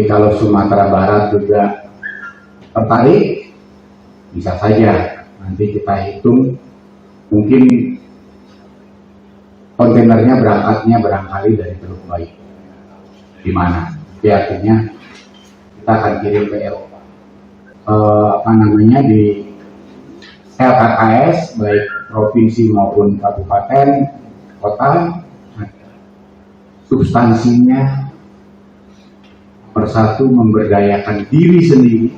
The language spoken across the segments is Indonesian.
Tapi kalau Sumatera Barat juga tertarik, bisa saja nanti kita hitung, mungkin kontainernya berangkatnya barangkali dari Teluk Bayi. Di mana? Jadi artinya kita akan kirim ke Eropa. Di LKKS baik provinsi maupun kabupaten, kota, substansinya persatu memberdayakan diri sendiri,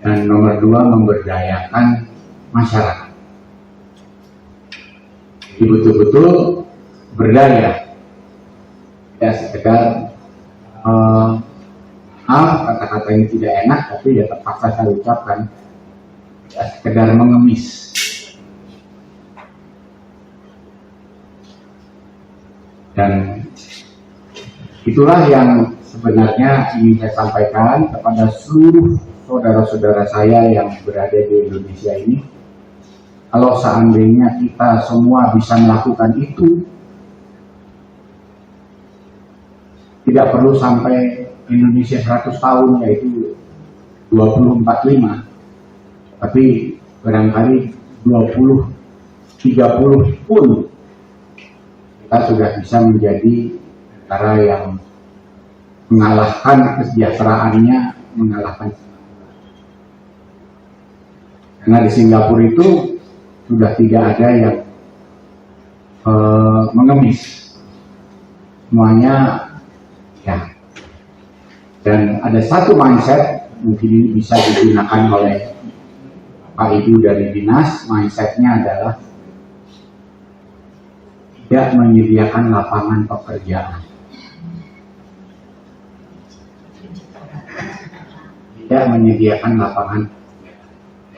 dan nomor dua memberdayakan masyarakat. Jadi betul-betul berdaya, tidak sekedar kata-kata ini tidak enak, tapi ya terpaksa saya ucapkan, tidak sekedar mengemis. Dan itulah yang sebenarnya ingin saya sampaikan kepada seluruh saudara-saudara saya yang berada di Indonesia ini. Kalau seandainya kita semua bisa melakukan itu, tidak perlu sampai Indonesia 100 tahun, yaitu 2045, tapi barangkali 20-30 pun kita sudah bisa menjadi negara yang mengalahkan kesejahteraannya, mengalahkan. Karena di Singapura itu sudah tidak ada yang mengemis, semuanya ya. Dan ada satu mindset, mungkin ini bisa digunakan oleh Pak Ibu dari dinas. Mindsetnya adalah tidak menyediakan lapangan pekerjaan. Tidak menyediakan lapangan.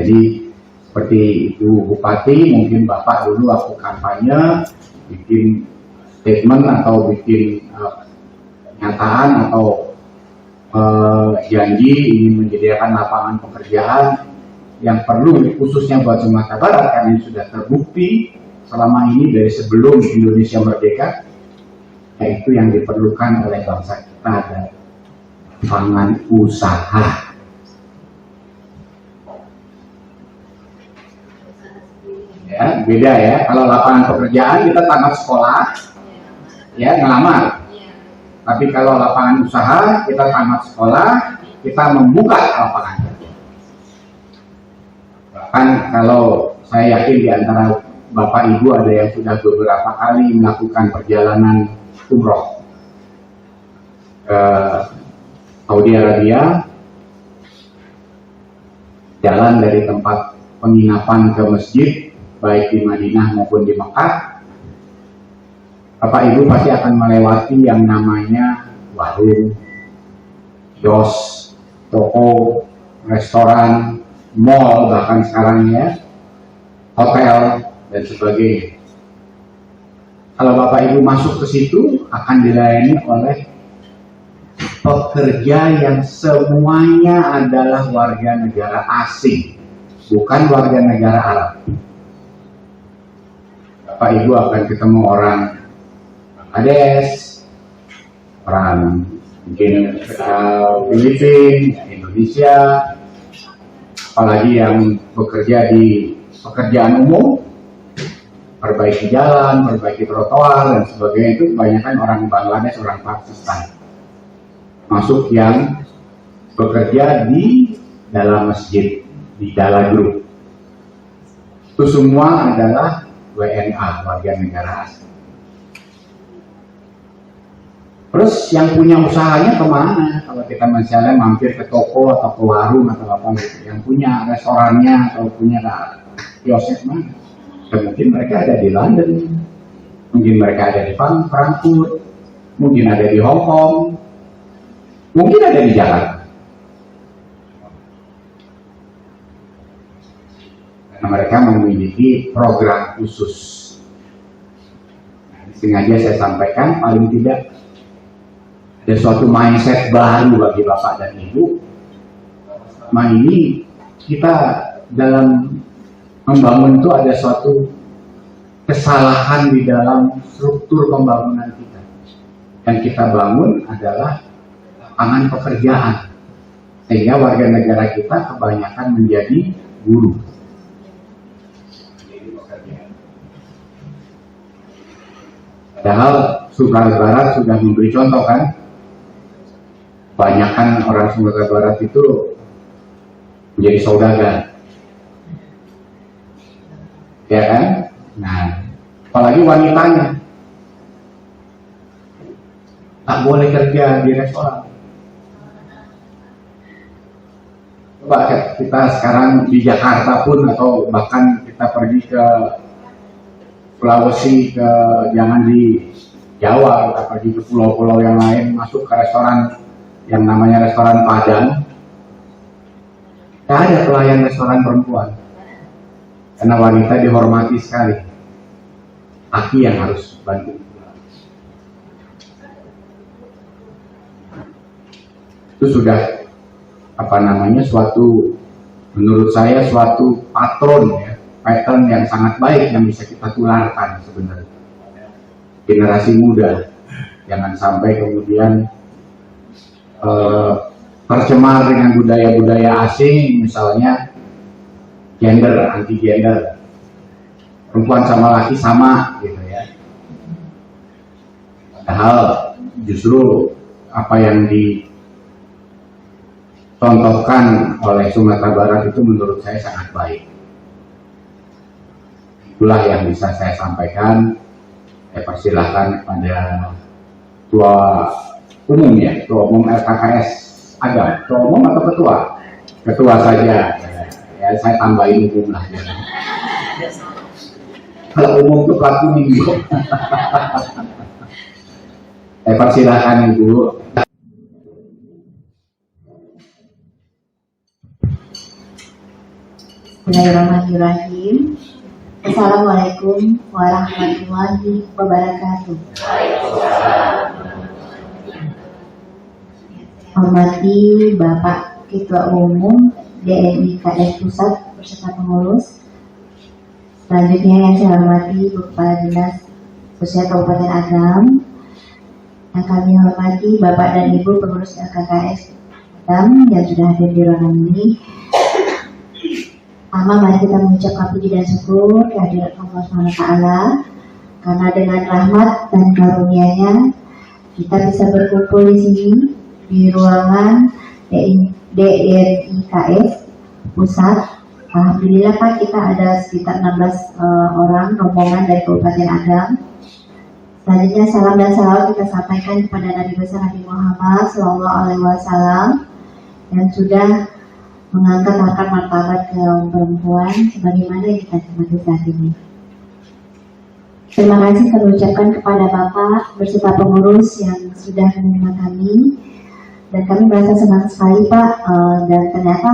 Jadi seperti Ibu Bupati, mungkin Bapak dulu waktu kampanye bikin statement atau bikin pernyataan atau janji ingin menyediakan lapangan pekerjaan yang perlu khususnya buat Sumatera Barat, karena ini sudah terbukti selama ini dari sebelum Indonesia merdeka, yaitu yang diperlukan oleh bangsa kita adalah lapangan usaha. Ya, beda ya. Kalau lapangan pekerjaan kita tamat sekolah, ya ngelamar. Tapi kalau lapangan usaha kita tamat sekolah, kita membuka lapangan kerja. Bahkan kalau saya yakin di antara Bapak Ibu ada yang sudah beberapa kali melakukan perjalanan umroh ke Saudi Arabia, jalan dari tempat penginapan ke masjid, baik di Madinah maupun di Mekah, Bapak Ibu pasti akan melewati yang namanya warung, kios, toko, restoran, mall, bahkan sekarang ya, hotel, dan sebagainya. Kalau Bapak Ibu masuk ke situ, akan dilayani oleh pekerja yang semuanya adalah warga negara asing, bukan warga negara Arab. Bapak Ibu akan ketemu orang Bangladesh, orang mungkin Filipina, Indonesia, apalagi yang bekerja di pekerjaan umum, perbaiki jalan, perbaiki trotoar dan sebagainya, itu kebanyakan orang Bangladesh, orang Pakistan. Masuk yang bekerja di dalam masjid, di dalam grup. Itu semua adalah WNA, warga negara asing. Terus yang punya usahanya kemana? Kalau kita misalnya mampir ke toko atau ke warung atau apa gitu, yang punya restorannya atau punya kiosnya kemana? Dan mungkin mereka ada di London, mungkin mereka ada di Frankfurt, mungkin ada di Hong Kong, mungkin ada di Jakarta. Karena mereka memiliki program khusus. Sengaja saya sampaikan, paling tidak ada suatu mindset baru bagi Bapak dan Ibu. Selama ini kita dalam membangun itu ada suatu kesalahan di dalam struktur pembangunan kita. yang kita bangun adalah lapangan pekerjaan, sehingga warga negara kita kebanyakan menjadi guru. Padahal Sumatera Barat sudah memberi contoh kan, kebanyakan orang Sumatera Barat itu menjadi saudagar, ya kan? Nah, apalagi wanitanya tak boleh kerja di restoran. Coba kita sekarang di Jakarta pun, atau bahkan kita pergi ke Sulawesi, jangan di Jawa, kita pergi ke pulau-pulau yang lain, masuk ke restoran yang namanya restoran Padang, tidak ada pelayan restoran perempuan, karena wanita dihormati sekali, laki yang harus bantu. Itu sudah suatu, menurut saya suatu pattern yang sangat baik yang bisa kita tularkan sebenarnya. Generasi muda jangan sampai kemudian tercemar dengan budaya-budaya asing, misalnya gender, anti gender, perempuan sama laki sama gitu ya. Padahal justru apa yang dicontohkan oleh Sumatera Barat itu menurut saya sangat baik. Itulah yang bisa saya sampaikan. Saya persilahkan kepada Ketua Umum LKKS Agam, Ketua Umum atau Ketua? Ketua saja. Ya, saya tambahin umum lah. Ya. Kalau umum itu plat kuning. Saya persilahkan Ibu. Bismillahirrahmanirrahim. Assalamualaikum warahmatullahi wabarakatuh. Hormati Bapak Ketua Umum DNIKS Pusat beserta pengurus. Selanjutnya yang saya hormati Kepala Dinas Sosial Kabupaten Agam. Yang kami hormati Bapak dan Ibu pengurus LKKS Agam yang sudah hadir di ruangan ini. Pertama, mari kita mengucapkan puji dan syukur kehadirat Allah SWT, karena dengan rahmat dan karunia-Nya kita bisa berkumpul di sini di ruangan DNIKS Pusat. Alhamdulillah Pak, kita ada sekitar 16 orang rombongan dari Kabupaten Agam. Selanjutnya salam dan salawat kita sampaikan kepada Nabi besar Nabi Muhammad SAW yang sudah mengangkat harkat martabat kaum perempuan sebagaimana yang kita nikmati saat ini. Terima kasih kami ucapkan kepada Bapak beserta pengurus yang sudah menerima kami, dan kami merasa senang sekali Pak, dan ternyata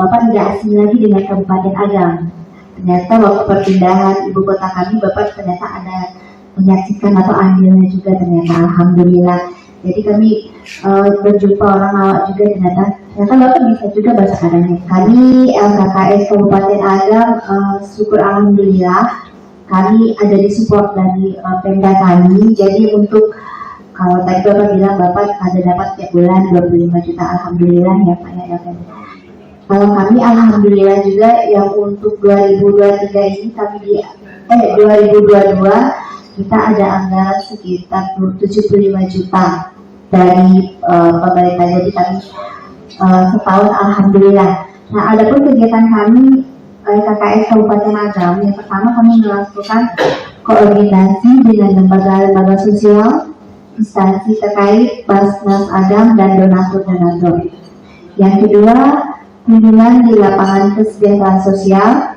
Bapak tidak asing lagi dengan Kabupaten Agam. Ternyata waktu perpindahan ibu kota kami, Bapak ternyata ada menyaksikan atau andilnya juga ternyata. Alhamdulillah. Jadi kami berjumpa orang awak juga ternyata Bapak bisa juga bahasa Padangnya. Kami LKKS Kabupaten Agam, syukur alhamdulillah kami ada di support dari Pemda kami. Jadi untuk kalau tadi Bapak bilang Bapak ada dapat tiap bulan 25 juta, alhamdulillah ya Pak ya LKKS. Kalau kami alhamdulillah juga yang untuk 2023 ini kami di 2022 kita ada anggaran sekitar 75 juta dari pemerintah. Jadi kami setahun alhamdulillah. Nah, adapun kegiatan kami KKS Kabupaten Agam, yang pertama kami melakukan koordinasi dengan lembaga-lembaga sosial, instansi terkait, Basnas Agam dan donatur-donatur. Yang kedua, kunjungan di lapangan kesejahteraan sosial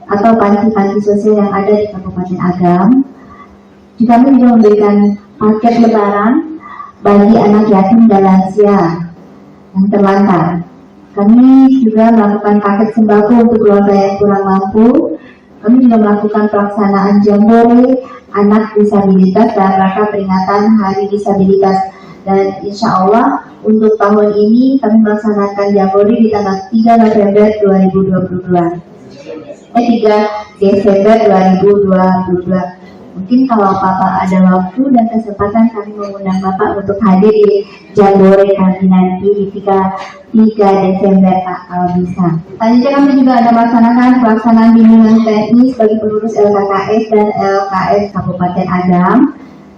atau panti-panti sosial yang ada di Kabupaten Agam. Kami juga memberikan paket lebaran bagi anak yatim dan lansia yang terlantar. Kami juga melakukan paket sembako untuk keluarga yang kurang mampu. Kami juga melakukan pelaksanaan jambore anak disabilitas dalam rangka peringatan Hari Disabilitas. Dan insya Allah untuk tahun ini kami melaksanakan jambore di tanggal 3 November 2022. 3 Desember 2022. Mungkin kalau Bapak ada waktu dan kesempatan, kami mengundang Bapak untuk hadir di Jambore kami nanti di 3 Desember Pak, kalau bisa. Selanjutnya kami juga ada melaksanakan pelaksanaan bimbingan teknis bagi pengurus LKKS dan LKS Kabupaten Agam,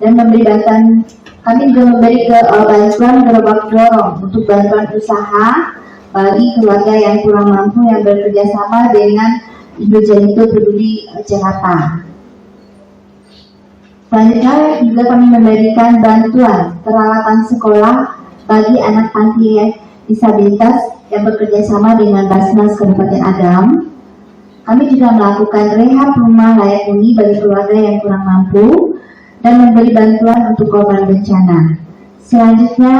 dan memberi bantuan. Kami juga memberi bantuan gerobak dorong untuk bantuan usaha bagi keluarga yang kurang mampu yang bekerja sama dengan Ibu Janito Peduli Jakarta. Selanjutnya juga kami memberikan bantuan peralatan sekolah bagi anak panti disabilitas yang bekerja sama dengan Basnas Kabupaten Agam. Kami juga melakukan rehab rumah layak huni bagi keluarga yang kurang mampu dan memberi bantuan untuk korban bencana. Selanjutnya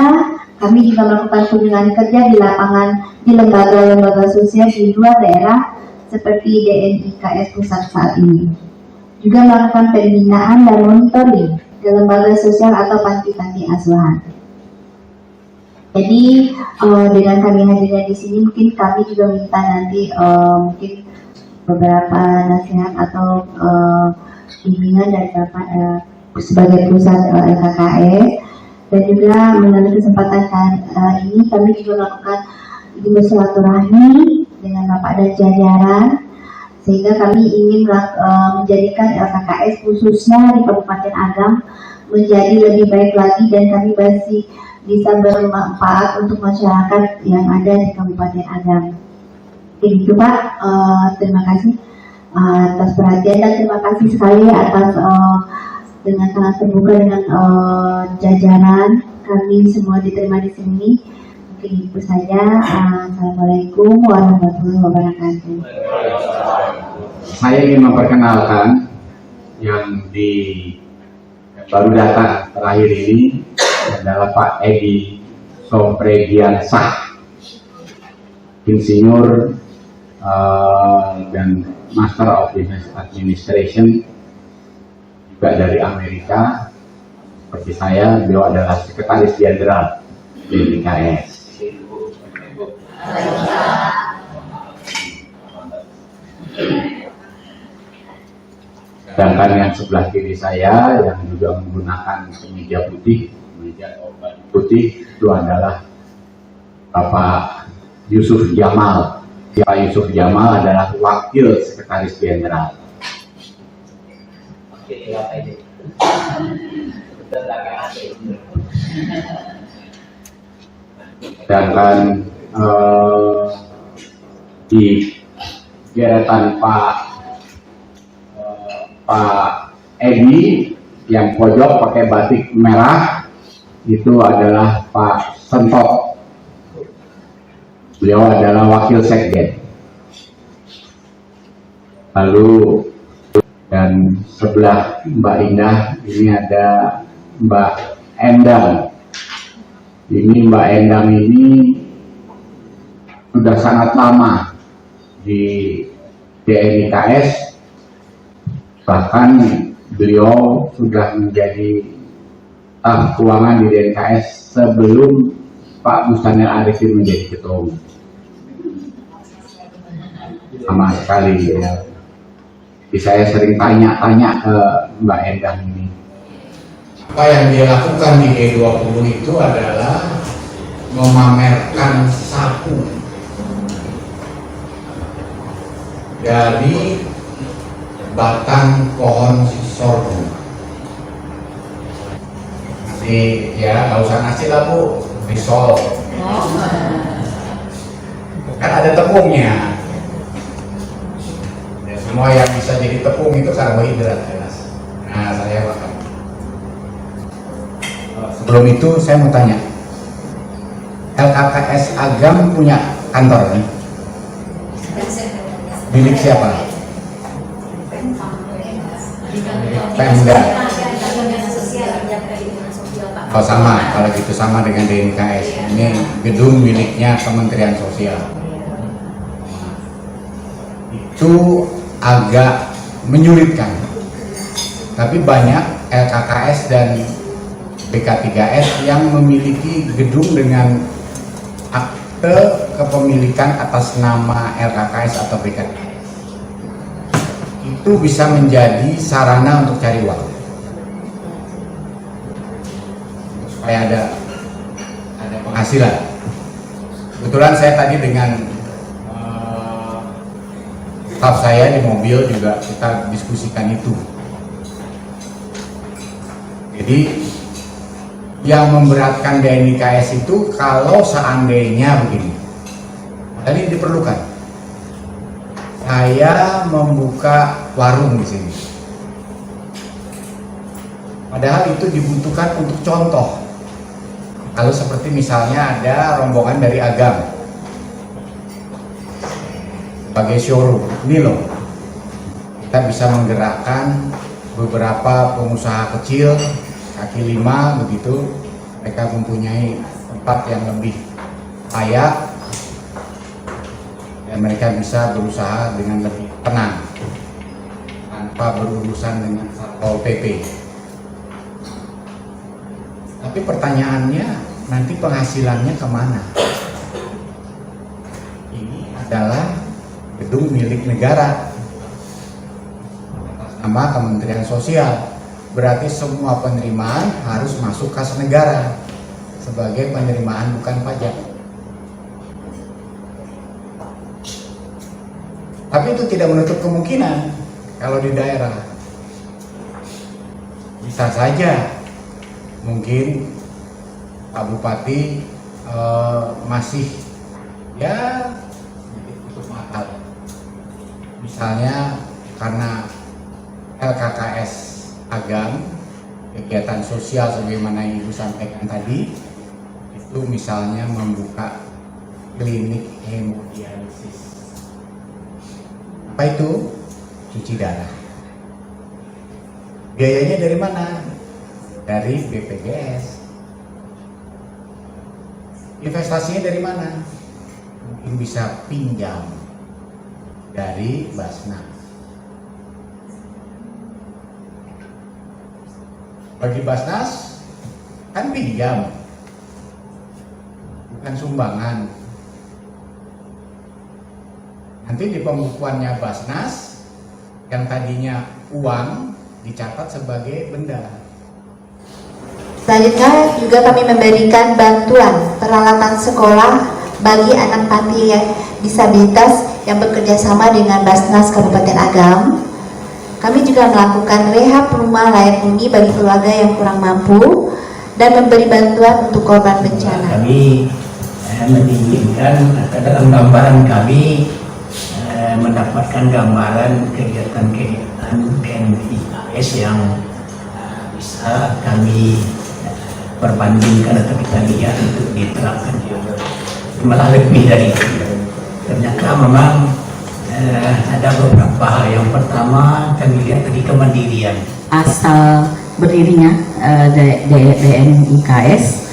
kami juga melakukan kunjungan kerja di lapangan di lembaga-lembaga sosial di luar daerah seperti DNIKS pusat saat ini. Juga melakukan pembinaan dan monitoring di lembaga sosial atau panti-panti asuhan. Jadi dengan kami hadirnya di sini, mungkin kami juga minta nanti mungkin beberapa nasihat atau bimbingan dari Bapak sebagai pusat LKKS, dan juga melalui kesempatan ini kami juga melakukan bersilaturahmi dengan Bapak dan jajaran, sehingga kami ingin menjadikan LKKS khususnya di Kabupaten Agam menjadi lebih baik lagi, dan kami masih bisa bermanfaat untuk masyarakat yang ada di Kabupaten Agam. Itu Pak, terima kasih atas perhatian, dan terima kasih sekali atas dengan sangat terbuka dengan jajaran kami semua diterima di sini. Mungkin itu saja. Assalamualaikum warahmatullahi wabarakatuh. Saya ingin memperkenalkan yang baru datang terakhir ini adalah Pak Edi Soprediansah, Insinyur dan Master of Business Administration, juga dari Amerika. Seperti saya, beliau adalah Sekretaris Jenderal DNIKS. Sedangkan yang sebelah kiri saya yang juga menggunakan kemeja putih itu adalah Bapak Yusuf Jamal. Pak Yusuf Jamal adalah Wakil Sekretaris Jenderal. Sedangkan di deretan Pak Edi yang pojok pakai batik merah itu adalah Pak Sentok. Beliau adalah Wakil Sekjen. Lalu dan sebelah Mbak Indah ini ada Mbak Endang. Ini Mbak Endang ini sudah sangat lama di DNIKS, bahkan beliau sudah menjadi staf keuangan di DNIKS sebelum Pak Mustanil Arifin menjadi ketua umum. Sama sekali ya. Jadi saya sering tanya-tanya ke Mbak Endang ini. Apa yang dia lakukan di G20 itu adalah memamerkan sapu dari batang pohon sorghum. Nanti ya nggak usah nasi lah Bu, risol. Kan ada tepungnya. Ya, semua yang bisa jadi tepung itu karbohidrat jelas. Nah saya makan. Sebelum itu saya mau tanya, LKKS Agam punya kantor kan? Milik siapa? Pemda. Oh sama, kalau gitu sama dengan DNIKS. Ini gedung miliknya Kementerian Sosial. Itu agak menyulitkan. Tapi banyak LKKS dan BK3S yang memiliki gedung dengan akte kepemilikan atas nama LKKS atau BK3S. itu bisa menjadi sarana untuk cari uang, supaya ada penghasilan. Kebetulan saya tadi dengan staf saya di mobil juga kita diskusikan itu. Jadi yang memberatkan DNIKS itu kalau seandainya begini, tadi diperlukan saya membuka warung di sini, padahal itu dibutuhkan untuk contoh. Kalau seperti misalnya ada rombongan dari Agam sebagai showroom, ini loh, kita bisa menggerakkan beberapa pengusaha kecil kaki lima begitu, mereka mempunyai tempat yang lebih layak dan mereka bisa berusaha dengan lebih tenang tanpa berurusan dengan Satpol PP. Tapi pertanyaannya, nanti penghasilannya kemana? Ini adalah gedung milik negara atas nama Kementerian Sosial. Berarti semua penerimaan harus masuk kas negara sebagai penerimaan bukan pajak. Tapi itu tidak menutup kemungkinan kalau di daerah. Bisa saja mungkin Pak Bupati masih ya tutup mata. Misalnya karena LKKS Agam, kegiatan sosial sebagaimana yang Ibu sampaikan tadi, itu misalnya membuka klinik hemodialisis. Apa itu? Cuci darah. Biayanya dari mana? Dari BPJS. Investasinya dari mana? Mungkin bisa pinjam dari Basnas. Bagi Basnas kan pinjam, bukan sumbangan. Nanti di pembukuannya Basnas yang tadinya uang dicatat sebagai benda. Selanjutnya juga kami memberikan bantuan peralatan sekolah bagi anak panti disabilitas yang bekerja sama dengan Basnas Kabupaten Agam. Kami juga melakukan rehab rumah layak huni bagi keluarga yang kurang mampu dan memberi bantuan untuk korban bencana. Kami menginginkan atau dalam gambaran kami mendapatkan gambaran kegiatan-kegiatan DNIKS yang bisa kami perbandingkan atau kita lihat untuk diterapkan. Malah lebih dari itu. Ternyata memang ada beberapa hal. Yang pertama kami lihat tadi kemandirian. Asal berdirinya DNIKS.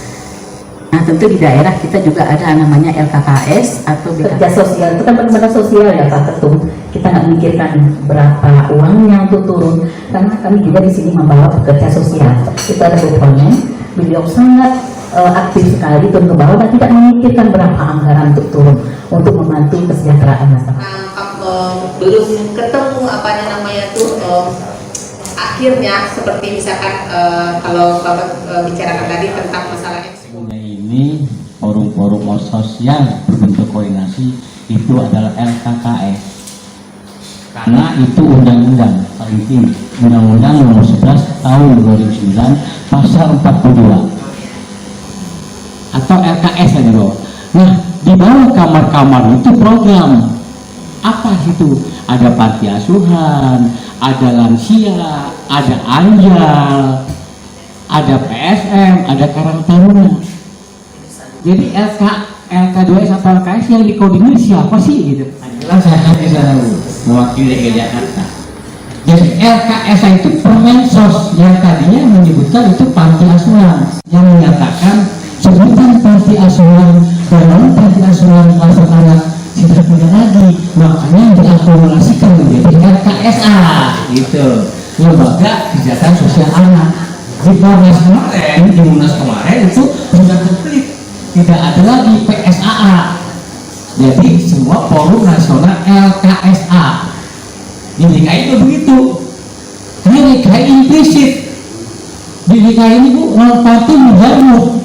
Nah tentu di daerah kita juga ada namanya LKKS atau kerja sosial. Itu kan benar-benar sosial ya Pak Ketum. Kita nggak mikirkan berapa uangnya untuk turun, karena kami juga di sini membawa pekerja sosial. Itu ada komponen. Beliau sangat aktif sekali turun ke bawah dan tidak memikirkan berapa anggaran untuk turun untuk membantu kesejahteraan masyarakat. Belum ketemu akhirnya seperti misalkan kalau Bapak bicarakan tadi tentang masalah ini forum-forum sosial berbentuk koordinasi itu adalah LKKS karena itu undang-undang paling tinggi, undang-undang nomor 11 tahun 2009 pasal 42 atau LKS yang dibawa. Nah di bawah kamar-kamar itu program apa itu? Ada panti asuhan, ada lansia, ada anjal, ada PSM, ada Karang Taruna. Jadi LK2S atau LKS yang dikoordinir siapa sih gitu? Adalah saya bisa mewakili DKI Jakarta. Jadi LKS itu Permensos yang tadinya menyebutkan itu panti asuhan, yang menyatakan sebutan panti asuhan dan panti asuhan masuk anak sudah tidak lagi, makanya diakumulasikan menjadi LKSA gitu, lembaga kegiatan sosial anak. Di Munas kemarin, di Munas kemarin itu sudah komplit, tidak ada lagi PSAA, jadi semua forum nasional LKSA. Di DKI itu begitu. Karena DKI implisit. Di DKI ini Bu, non party menjamu